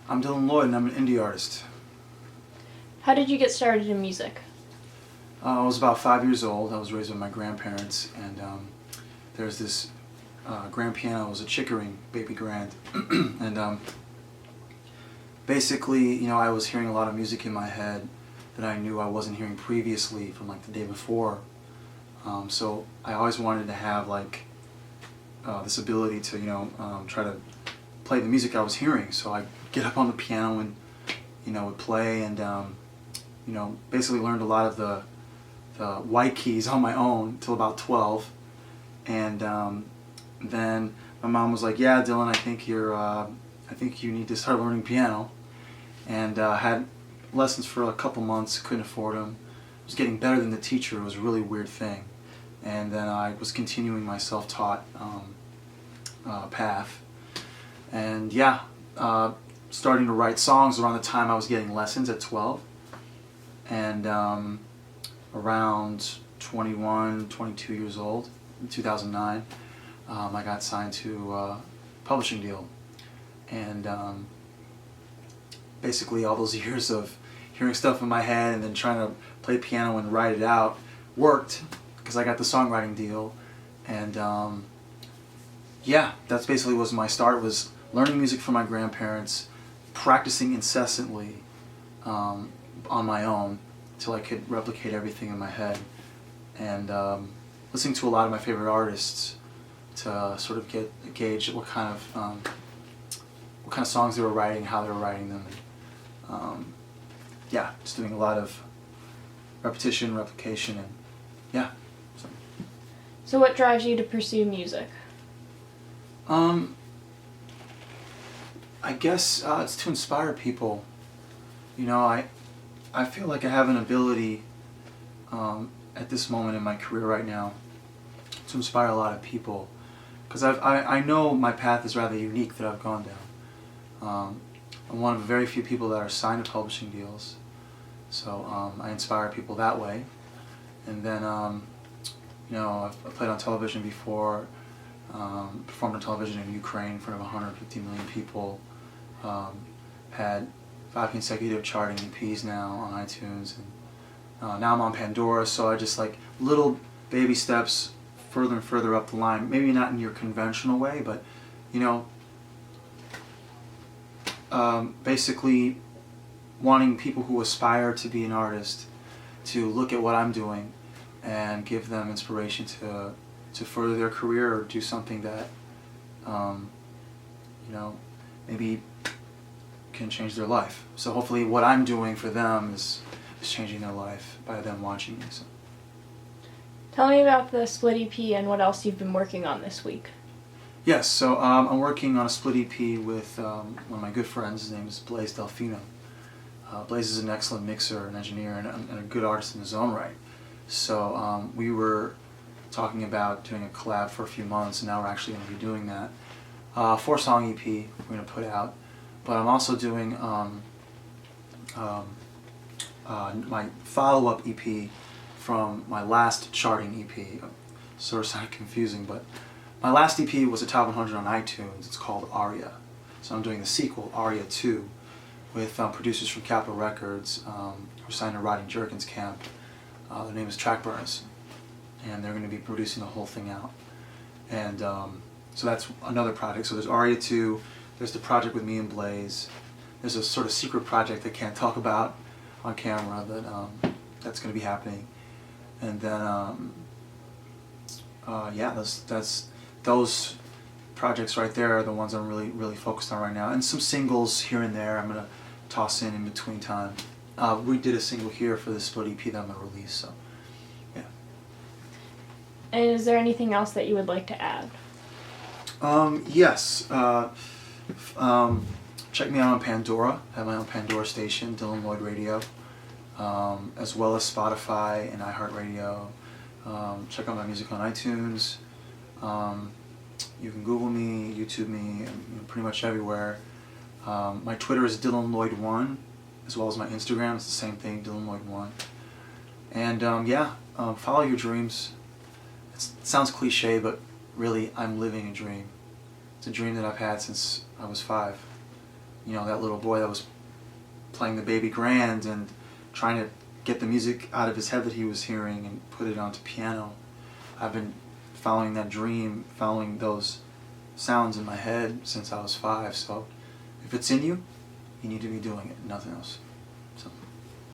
I'm Dylan Lloyd and I'm an indie artist. How did you get started in music? I was about 5 years old. I was raised by my grandparents, and there's this grand piano. It was a Chickering baby grand, and basically, I was hearing a lot of music in my head that I knew I wasn't hearing previously from like the day before. So I always wanted to have like this ability to try to play the music I was hearing. So I get up on the piano and would play, and basically learned a lot of the white keys on my own till about 12, and then my mom was like, "Yeah, Dylan, I think you need to start learning piano," and had lessons for a couple months. Couldn't afford them. Was getting better than the teacher. It was a really weird thing, and then I was continuing my self-taught path, and starting to write songs around the time I was getting lessons at 12, and around 21, 22 years old, in 2009, I got signed to a publishing deal, and basically all those years of hearing stuff in my head and then trying to play piano and write it out worked, because I got the songwriting deal, and that's basically was my start, was learning music from my grandparents, practicing incessantly on my own till I could replicate everything in my head, and listening to a lot of my favorite artists to sort of gauge what kind of songs they were writing, how they were writing them. Just doing a lot of repetition, replication, and So what drives you to pursue music? I guess it's to inspire people. I feel like I have an ability at this moment in my career right now to inspire a lot of people, because I know my path is rather unique that I've gone down. I'm one of very few people that are signed to publishing deals, so I inspire people that way. And then I've played on television before, performed on television in Ukraine in front of 150 million people, had 5 consecutive charting EPs now on iTunes, and now I'm on Pandora. So I just like little baby steps further and further up the line, maybe not in your conventional way, but basically wanting people who aspire to be an artist to look at what I'm doing and give them inspiration to further their career or do something that maybe can change their life. So hopefully what I'm doing for them is changing their life by them watching me. So. Tell me about the split EP and what else you've been working on this week. Yes, so I'm working on a split EP with one of my good friends. His name is Blaze Delfino. Blaze is an excellent mixer and engineer and a good artist in his own right. So we were talking about doing a collab for a few months, and now we're actually going to be doing that. 4-song EP we're going to put out, but I'm also doing my follow-up EP from my last charting EP. Sort of sounded confusing, but my last EP was a top 100 on iTunes. It's called Aria. So I'm doing the sequel, Aria 2, with producers from Capitol Records who are signed to Rodney Jerkins' camp. Their name is Trackburners, and they're going to be producing the whole thing out. And so that's another project. So there's Aria 2, there's the project with me and Blaze. There's a sort of secret project I can't talk about on camera that's going to be happening. And then those projects right there are the ones I'm really focused on right now, and some singles here and there I'm gonna toss in between time. We did a single here for this split EP that I'm gonna release. So yeah. And is there anything else that you would like to add? Yes. Check me out on Pandora. I have my own Pandora station, Dylan Lloyd Radio, as well as Spotify and iHeartRadio. Check out my music on iTunes. You can Google me, YouTube me, pretty much everywhere. My Twitter is Dylan Lloyd 1, as well as my Instagram. It's the same thing, Dylan Lloyd 1. And follow your dreams. It sounds cliche, but really, I'm living a dream. It's a dream that I've had since I was 5. you know, that little boy that was playing the baby grand and trying to get the music out of his head that he was hearing and put it onto piano. I've been following that dream, following those sounds in my head since I was 5. So if it's in you, you need to be doing it, nothing else.